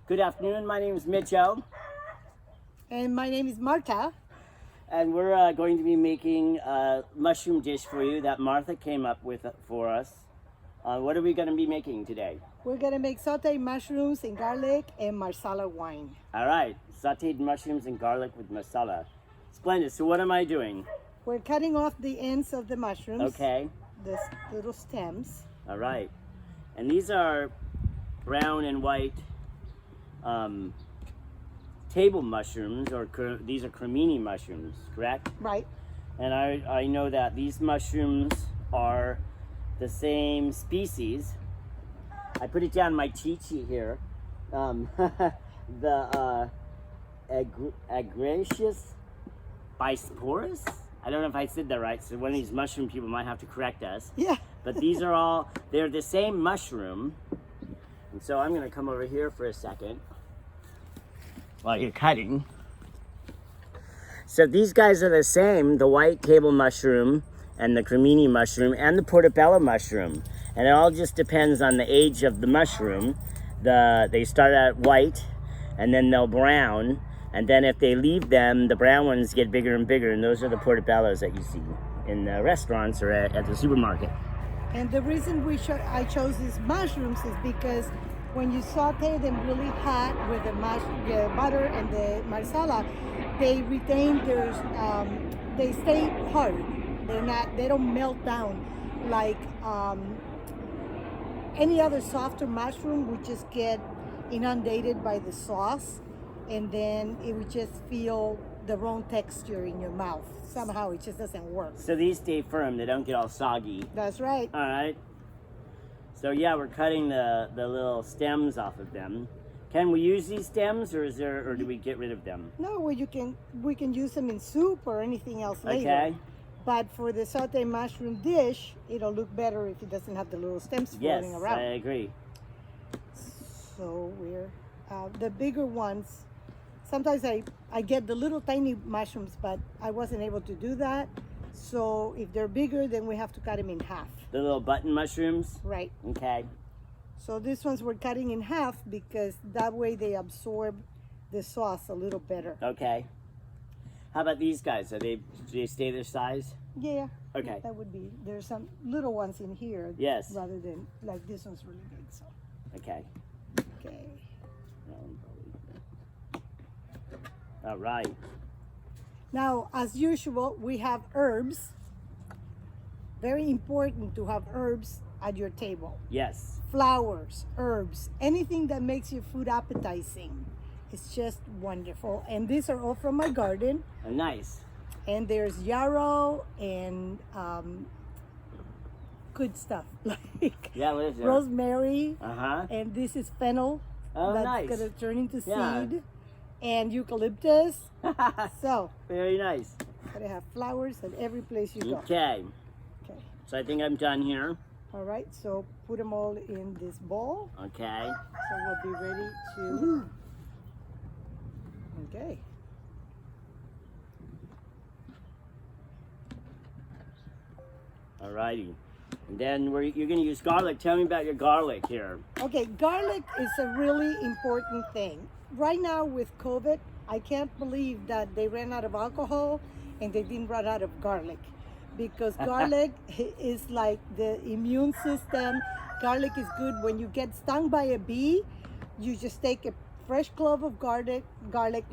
Good afternoon, my name is Mitcho. And my name is Marta. And we're going to be making a mushroom dish for you that Martha came up with for us. What are we going to be making today? We're gonna make sauteed mushrooms and garlic and marsala wine. All right, sauteed mushrooms and garlic with masala. Splendid. So what am I doing? We're cutting off the ends of the mushrooms. Okay. The little stems. All right. And these are brown and white table mushrooms, or these are cremini mushrooms, correct? Right. And I know that these mushrooms are the same species. I put it down my cheat sheet here. The Agraceous bisporus. I don't know if I said that right, so one of these mushroom people might have to correct us. Yeah. But these are they're the same mushroom. And so I'm gonna come over here for a second while you're cutting. So these guys are the same, the white table mushroom and the cremini mushroom and the portobello mushroom. And it all just depends on the age of the mushroom. They start out white and then they'll brown. And then if they leave them, the brown ones get bigger and bigger. And those are the portobellos that you see in the restaurants or at the supermarket. And the reason I chose these mushrooms is because when you saute them really hot with the butter and the marsala, they retain they stay hard. They don't melt down like any other softer mushroom would just get inundated by the sauce, and then it would just feel the wrong texture in your mouth. Somehow it just doesn't work. So these stay firm, they don't get all soggy. That's right. All right. So yeah, we're cutting the little stems off of them. Can we use these stems, or do we get rid of them? No, well, we can use them in soup or anything else later. Okay. But for the sauteed mushroom dish, it'll look better if it doesn't have the little stems floating around. Yes, I agree. So we're the bigger ones. Sometimes I get the little tiny mushrooms, but I wasn't able to do that. So if they're bigger, then we have to cut them in half. The little button mushrooms? Right. Okay. So these ones we're cutting in half because that way they absorb the sauce a little better. Okay. How about these guys? Do they stay their size? Yeah. Okay. That would be. There's some little ones in here. Yes. Rather than like this one's really big. So. Okay. Okay. All right. Now, as usual, we have herbs. Very important to have herbs at your table. Yes. Flowers, herbs, anything that makes your food appetizing. It's just wonderful. And these are all from my garden. Oh, nice. And there's yarrow and good stuff like Yeah, what is it? rosemary. Uh-huh. And this is fennel. Oh, that's nice. gonna turn into Yeah. seed. And eucalyptus. So Very nice. gotta have flowers at every place you go. Okay. Okay. So I think I'm done here. All right. So put them all in this bowl. Okay. So we'll be ready to. Okay. All righty. And then you're going to use garlic. Tell me about your garlic here. Okay. Garlic is a really important thing. Right now with COVID, I can't believe that they ran out of alcohol and they didn't run out of garlic, because garlic is like the immune system. Garlic is good when you get stung by a bee. You just take a fresh clove of garlic,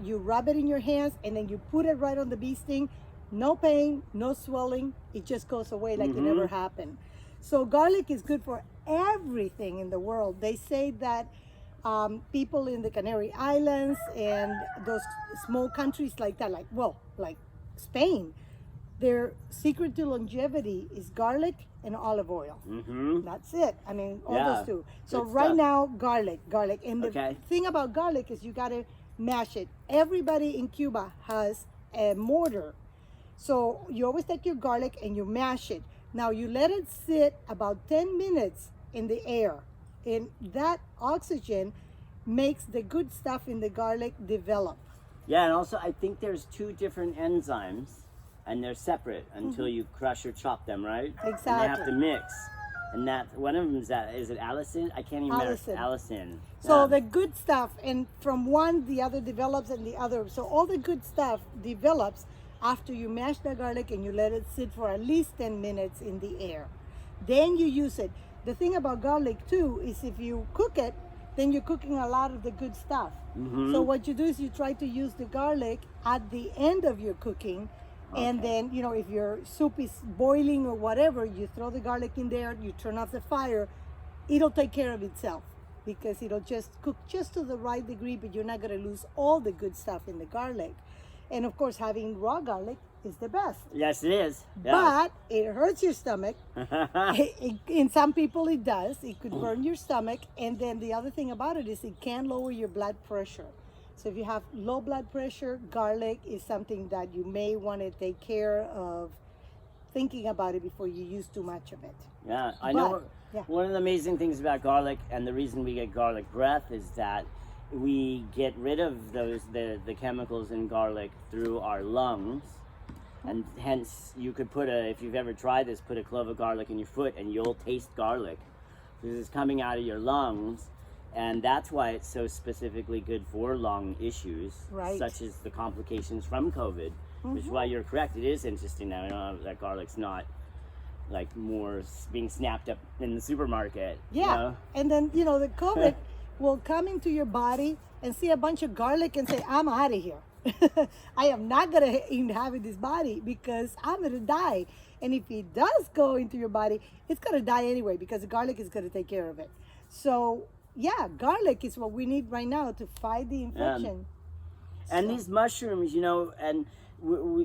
you rub it in your hands, and then you put it right on the bee sting. No pain, no swelling. It just goes away like it never happened. So garlic is good for everything in the world. They say that people in the Canary Islands and those small countries like that, like Spain, their secret to longevity is garlic and olive oil. That's it. I mean, all those two. So Good right stuff. now, garlic. And the thing about garlic is you gotta mash it. Everybody in Cuba has a mortar. So you always take your garlic and you mash it. Now you let it sit about 10 minutes in the air. And that oxygen makes the good stuff in the garlic develop. Yeah, and also I think there's two different enzymes, and they're separate until you crush or chop them, right? Exactly. And they have to mix. And that one of them is it Allison? I can't even remember. Allison. Allison. So the good stuff, and from one, the other develops, and the other. So all the good stuff develops after you mash the garlic and you let it sit for at least 10 minutes in the air. Then you use it. The thing about garlic too is if you cook it, then you're cooking a lot of the good stuff. So what you do is you try to use the garlic at the end of your cooking. And then, you know, if your soup is boiling or whatever, you throw the garlic in there, you turn off the fire, it'll take care of itself because it'll just cook just to the right degree, but you're not going to lose all the good stuff in the garlic. And of course, having raw garlic is the best. Yes, it is. Yeah. But it hurts your stomach. In some people, it does. It could burn your stomach. And then the other thing about it is it can lower your blood pressure. So if you have low blood pressure, garlic is something that you may want to take care of, thinking about it before you use too much of it. Yeah, I know. yeah. One of the amazing things about garlic, and the reason we get garlic breath, is that we get rid of the chemicals in garlic through our lungs. And hence, you could if you've ever tried this, put a clove of garlic in your foot and you'll taste garlic because it's coming out of your lungs. And that's why it's so specifically good for lung issues, such as the complications from COVID, which is why you're correct. It is interesting now, you know, that garlic's not like more being snapped up in the supermarket. Yeah, you know? And then, you know, the COVID will come into your body and see a bunch of garlic and say, I'm out of here. I am not going to inhabit this body because I'm going to die. And if it does go into your body, it's going to die anyway because the garlic is going to take care of it. So, yeah, garlic is what we need right now to fight the infection. And these mushrooms, you know, and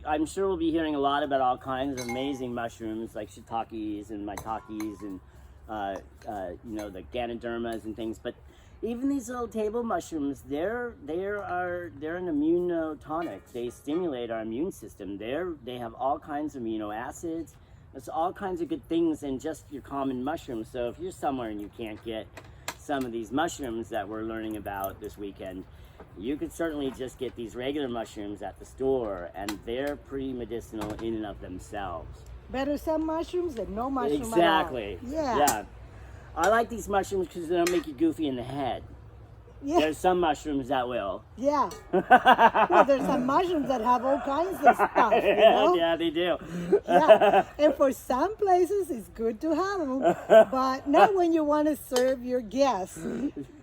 I'm sure we'll be hearing a lot about all kinds of amazing mushrooms like shiitakes and maitakes and, you know, the ganodermas and things. But even these little table mushrooms, they're an immunotonic. They stimulate our immune system. They have all kinds of amino acids. There's all kinds of good things in just your common mushrooms. So if you're somewhere and you can't get some of these mushrooms that we're learning about this weekend, you could certainly just get these regular mushrooms at the store, and they're pretty medicinal in and of themselves. Better some mushrooms than no mushroom Exactly. at all. Yeah. Yeah. I like these mushrooms because they don't make you goofy in the head. Yeah. There's some mushrooms that will. Yeah. Well, there's some mushrooms that have all kinds of stuff, you know? Yeah, they do. Yeah. And for some places, it's good to have them, but not when you want to serve your guests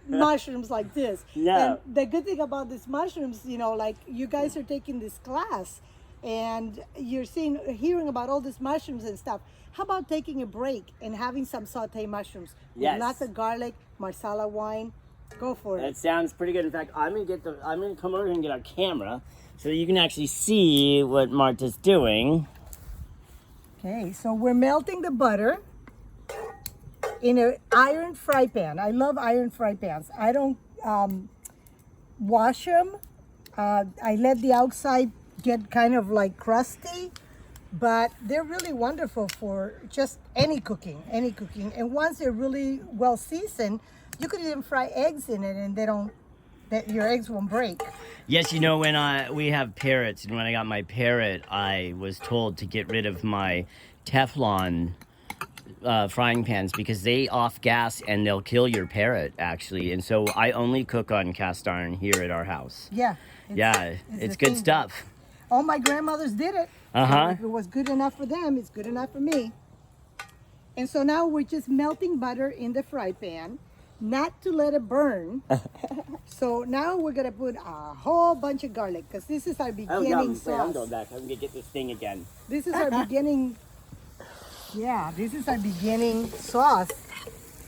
mushrooms like this. No. And the good thing about these mushrooms, you know, like you guys are taking this class and you're hearing about all these mushrooms and stuff. How about taking a break and having some sauté mushrooms with lots of garlic, marsala wine? Go for it. That sounds pretty good. In fact, I'm gonna come over here and get our camera so you can actually see what Marta's doing. Okay, so we're melting the butter in an iron fry pan. I love iron fry pans. I don't wash them. I let the outside get kind of like crusty, but they're really wonderful for just any cooking. And once they're really well seasoned, you could even fry eggs in it, and your eggs won't break. Yes, you know, when we have parrots, and when I got my parrot, I was told to get rid of my Teflon frying pans because they off gas and they'll kill your parrot, actually. And so I only cook on cast iron here at our house. Yeah. It's good stuff. All my grandmothers did it. So if it was good enough for them, it's good enough for me. And so now we're just melting butter in the fry pan, not to let it burn. So now we're gonna put a whole bunch of garlic because this is our beginning sauce. I'm going back. I'm gonna get this thing again. This is our beginning. Yeah, this is our beginning sauce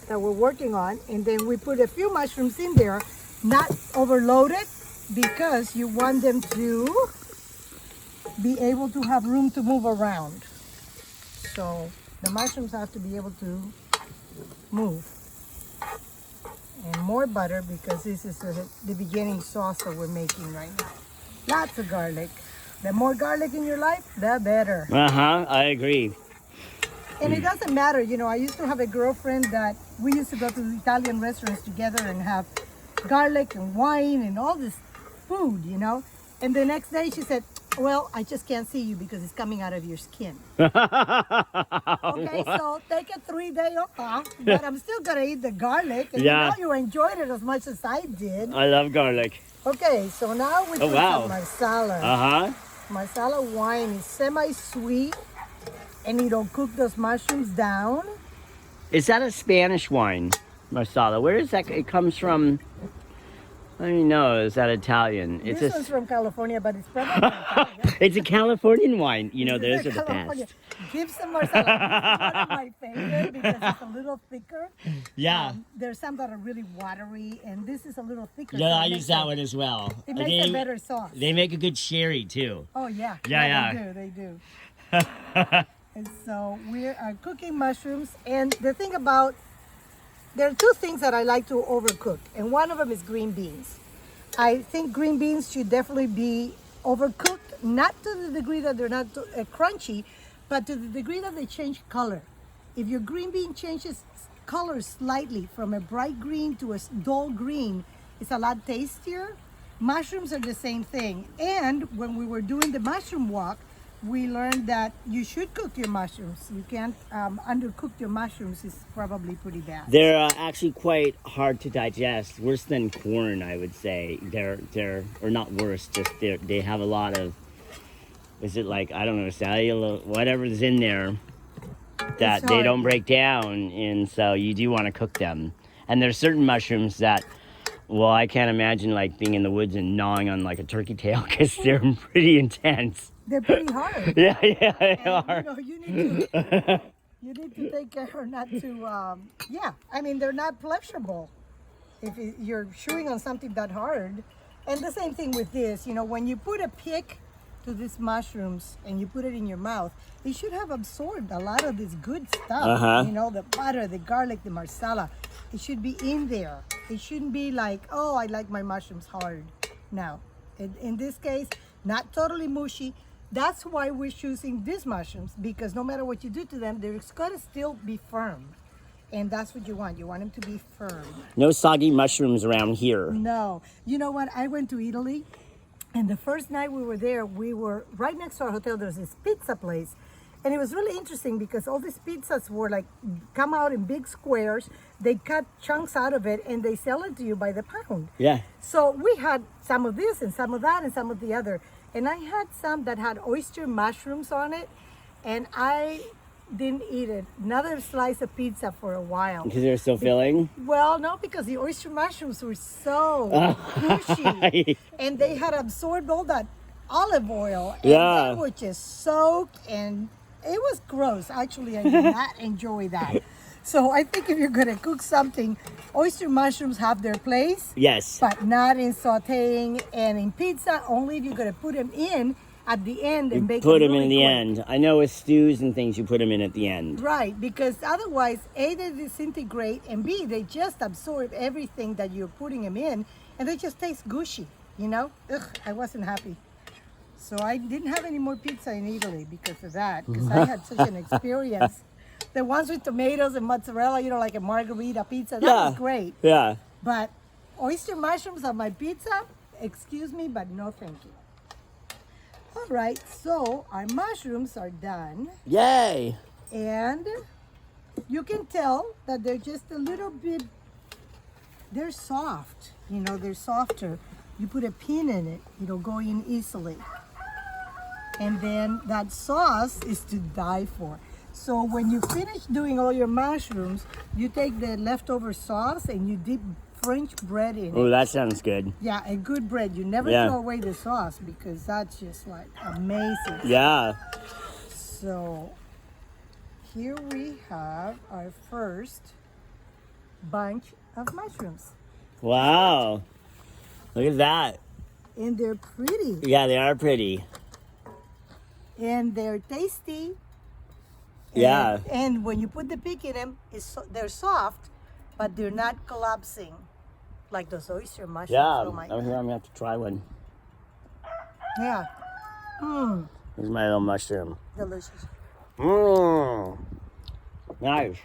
that we're working on, and then we put a few mushrooms in there, not overloaded, because you want them to be able to have room to move around. So the mushrooms have to be able to move. And more butter because this is the beginning sauce that we're making right now. Lots of garlic. The more garlic in your life, the better. I agree. And it doesn't matter, you know, I used to have a girlfriend that we used to go to Italian restaurants together and have garlic and wine and all this food, you know. And the next day she said, well, I just can't see you because it's coming out of your skin. Okay, so take a 3-day off, but I'm still gonna eat the garlic. And Yeah. you know you enjoyed it as much as I did. I love garlic. Okay, so now we put wow. some marsala. Uh-huh. Marsala wine is semi-sweet, and it'll cook those mushrooms down. Is that a Spanish wine, Marsala? Where is that? It comes from, I don't even know. Is that Italian? This It's one's from California, but it's probably Italian. It's a Californian wine. You know, those are the California. best. Give some marsala. This is one of my favorite because it's a little thicker. Yeah. There's some that are really watery, and this is a little thicker. Yeah, so I it use makes that it- one as well. It makes a better sauce. They make a good sherry too. Oh yeah. Yeah, They do. And so we are cooking mushrooms, and the thing about there are two things that I like to overcook, and one of them is green beans. I think green beans should definitely be overcooked, not to the degree that they're not crunchy, but to the degree that they change color. If your green bean changes color slightly from a bright green to a dull green, it's a lot tastier. Mushrooms are the same thing. And when we were doing the mushroom walk, we learned that you should cook your mushrooms. You can't undercook your mushrooms. Is probably pretty bad. They're actually quite hard to digest. Worse than corn, I would say. They're or not worse. Just they have a lot of. Is it like I don't know cellulose whatever's in there that It's they hard. don't break down, and so you do want to cook them. And there's certain mushrooms that. Well, I can't imagine like being in the woods and gnawing on like a turkey tail because they're pretty intense. They're pretty hard. Yeah, they And, are. you know, you need to take care not to. Yeah, I mean they're not pleasurable if you're chewing on something that hard. And the same thing with this. You know, when you put a pick to these mushrooms and you put it in your mouth, it should have absorbed a lot of this good stuff. Uh-huh. You know, the butter, the garlic, the marsala. It should be in there. It shouldn't be like, oh, I like my mushrooms hard. No, in this case, not totally mushy. That's why we're choosing these mushrooms, because no matter what you do to them, they're gonna still be firm. And that's what you want. You want them to be firm. No soggy mushrooms around here. No. You know what? I went to Italy, and the first night we were there, we were right next to our hotel. There's this pizza place. And it was really interesting because all these pizzas were like, come out in big squares. They cut chunks out of it and they sell it to you by the pound. Yeah. So we had some of this and some of that and some of the other. And I had some that had oyster mushrooms on it. And I didn't eat another slice of pizza for a while. Because they're so filling. Well, no, because the oyster mushrooms were so gushy. And they had absorbed all that olive oil. And Yeah. they were just soaked, and it was gross. Actually, I did not enjoy that. So I think if you're going to cook something, oyster mushrooms have their place, Yes. but not in sauteing. And in pizza, only if you're going to put them in at the end and bake Put them them in really the quick. end. I know with stews and things, you put them in at the end. Right, because otherwise, A, they disintegrate, and B, they just absorb everything that you're putting them in, and they just taste gushy, you know? Ugh, I wasn't happy. So I didn't have any more pizza in Italy because of that, because I had such an experience. The ones with tomatoes and mozzarella, you know, like a margarita pizza, that was great. Yeah. But oyster mushrooms on my pizza, excuse me, but no thank you. All right, so our mushrooms are done. Yay. And you can tell that they're just a little bit, they're soft, you know, they're softer. You put a pin in it, it'll go in easily. And then that sauce is to die for. So when you finish doing all your mushrooms, you take the leftover sauce and you dip French bread in Oh, it. that sounds good. Yeah, a good bread. You never Yeah. throw away the sauce because that's just like amazing. Yeah. So here we have our first bunch of mushrooms. Wow. Look at that. And they're pretty. Yeah, they are pretty. And they're tasty. Yeah. And when you put the pick in them, they're soft, but they're not collapsing like those oyster mushrooms. Yeah. Oh my Over here, I'm going to have to try one. Yeah. Mmm. Here's my little mushroom. Delicious. Mmm. Nice.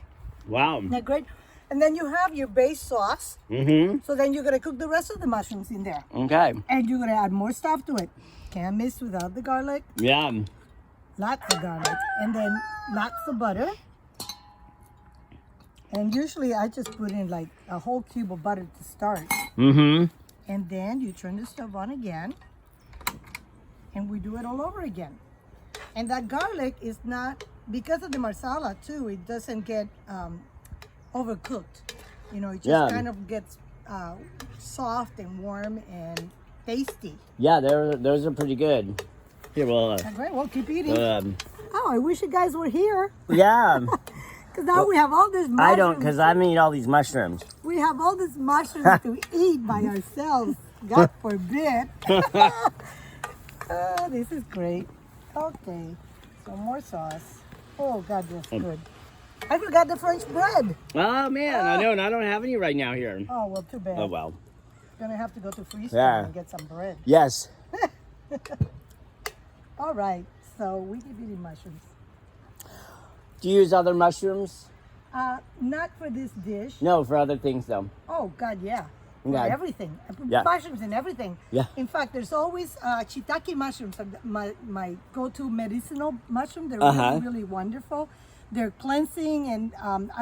Wow. They're great. And then you have your base sauce. Mm-hmm. So then you're gonna cook the rest of the mushrooms in there. Okay. And you're gonna add more stuff to it. Can't miss without the garlic. Yeah. Lots of garlic. And then lots of butter. And usually I just put in like a whole cube of butter to start. Mm-hmm. And then you turn the stove on again. And we do it all over again. And that garlic is not, because of the marsala too, it doesn't get overcooked. You know, it just kind of gets soft and warm and tasty. Yeah, those are pretty good. Here, well. Great, well, keep eating. Oh, I wish you guys were here. Yeah. Because now we have all this mushrooms. I don't, because I'm eating all these mushrooms. We have all this mushrooms to eat by ourselves. God forbid. This is great. Okay, so more sauce. Oh, God, that's good. I forgot the French bread. Oh, man, I know, and I don't have any right now here. Oh, well, too bad. Oh, well. Gonna have to go to freeze Yeah. and get some bread. Yes. All right, so we keep eating mushrooms. Do you use other mushrooms? Not for this dish. No, for other things, though. Oh, God, yeah. For Okay. everything. I put Yeah. mushrooms in everything. Yeah. In fact, there's always shiitake mushrooms. My go-to medicinal mushroom. They're Uh-huh. really wonderful. They're cleansing, and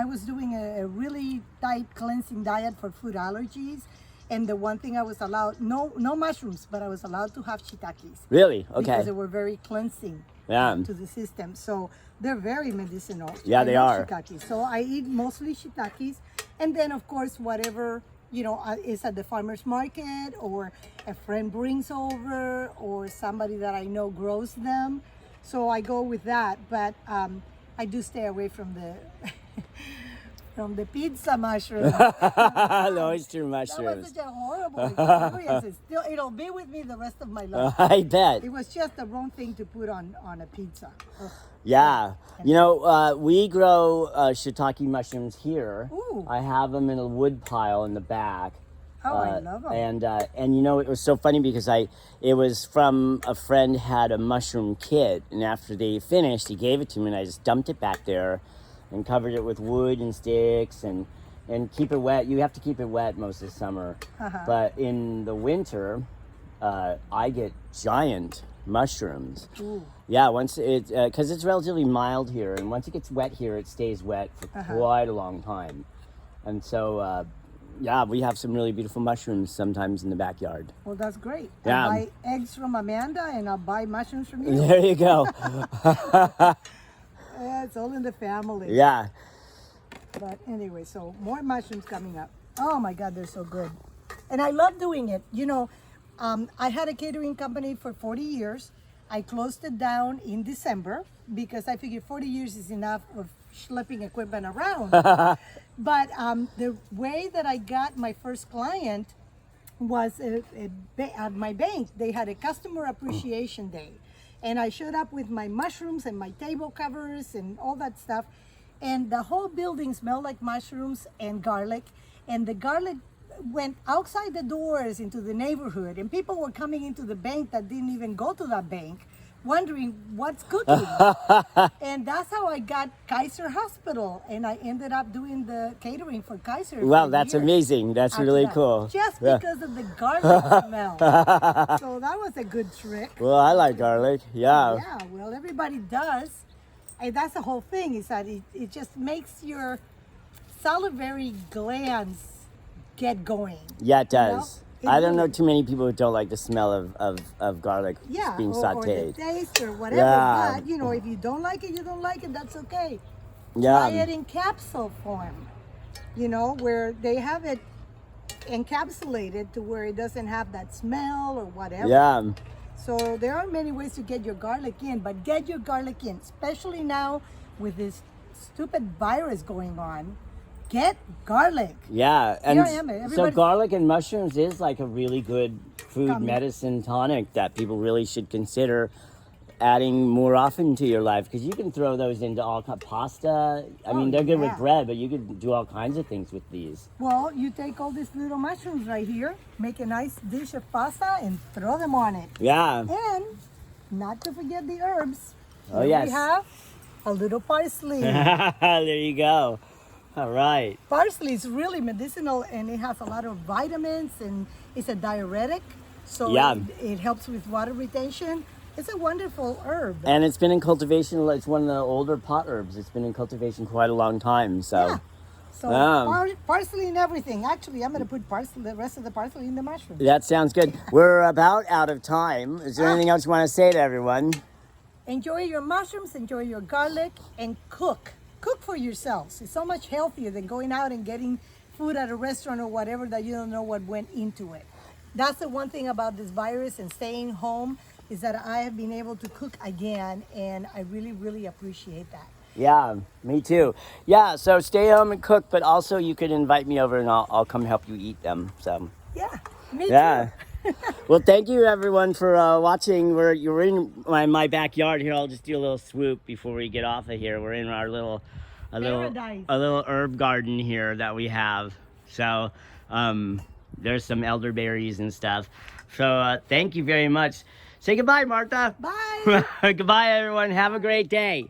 I was doing a really tight cleansing diet for food allergies. And the one thing I was allowed, no mushrooms, but I was allowed to have shiitakes. Really? Okay. Because they were very cleansing Yeah. to the system. So they're very medicinal. Yeah, I they love are. shiitakes. So I eat mostly shiitakes. And then, of course, whatever, you know, is at the farmer's market or a friend brings over or somebody that I know grows them. So I go with that. But I do stay away from the from the pizza mushroom. The oyster That mushrooms. was such a horrible experience. It'll be with me the rest of my life. I bet. It was just the wrong thing to put on a pizza. Ugh. Yeah. You know, we grow shiitake mushrooms here. Ooh. I have them in a wood pile in the back. Oh, I love them. And you know, it was so funny because it was from a friend had a mushroom kit, and after they finished, he gave it to me, and I just dumped it back there, and covered it with wood and sticks, and keep it wet. You have to keep it wet most of the summer, but in the winter, I get giant mushrooms. Ooh. Yeah, once it because it's relatively mild here, and once it gets wet here, it stays wet for quite a long time, and so. Yeah, we have some really beautiful mushrooms sometimes in the backyard. Well, that's great. Yeah. I'll buy eggs from Amanda and I'll buy mushrooms from you. There you go. Yeah, it's all in the family. Yeah. But anyway, so more mushrooms coming up. Oh my God, they're so good. And I love doing it. You know, I had a catering company for 40 years. I closed it down in December because I figured 40 years is enough of schlepping equipment around. But the way that I got my first client was at my bank. They had a customer appreciation day. And I showed up with my mushrooms and my table covers and all that stuff. And the whole building smelled like mushrooms and garlic. And the garlic went outside the doors into the neighborhood. And people were coming into the bank that didn't even go to that bank, wondering what's cooking. And that's how I got Kaiser Hospital. And I ended up doing the catering for Kaiser. Well, for that's years amazing. That's after really that. cool. Just Yeah. because of the garlic smell. So that was a good trick. Well, I like garlic. Yeah. Yeah, well, everybody does. And that's the whole thing, is that it just makes your salivary glands get going. Yeah, it does. You know? I don't know too many people who don't like the smell of garlic Yeah, being or the sauteed. taste or whatever. Yeah. But, you know, if you don't like it, you don't like it, that's okay. Yeah. Try it in capsule form, you know, where they have it encapsulated to where it doesn't have that smell or whatever. Yeah. So there are many ways to get your garlic in, but get your garlic in, especially now with this stupid virus going on. Get garlic. Yeah. And Here I am, so everybody- garlic and mushrooms is like a really good food Gummy. medicine tonic that people really should consider adding more often to your life, because you can throw those into all kind of pasta. I mean, they're good yeah. with bread, but you could do all kinds of things with these. Well, you take all these little mushrooms right here, make a nice dish of pasta, and throw them on it. Yeah. And not to forget the herbs. Oh, Here yes. we have a little parsley. There you go. All right. Parsley is really medicinal, and it has a lot of vitamins, and it's a diuretic, so Yeah. it helps with water retention. It's a wonderful herb. And it's been in cultivation. It's one of the older pot herbs. It's been in cultivation quite a long time. So. Yeah. So parsley and everything. Actually, I'm going to put parsley, the rest of the parsley in the mushroom. That sounds good. We're about out of time. Is there anything else you want to say to everyone? Enjoy your mushrooms, enjoy your garlic, and cook. Cook for yourselves. It's so much healthier than going out and getting food at a restaurant or whatever that you don't know what went into it. That's the one thing about this virus and staying home is that I have been able to cook again, and I really, really appreciate that. Yeah, me too. Yeah, so stay home and cook, but also you could invite me over and I'll come help you eat them. So Yeah, me yeah. too. Well, thank you everyone for watching. You're in my backyard here. I'll just do a little swoop before we get off of here. We're in our little Paradise. little herb garden here that we have. So there's some elderberries and stuff. So thank you very much. Say goodbye, Marta. Bye. Goodbye, everyone. Have a great day.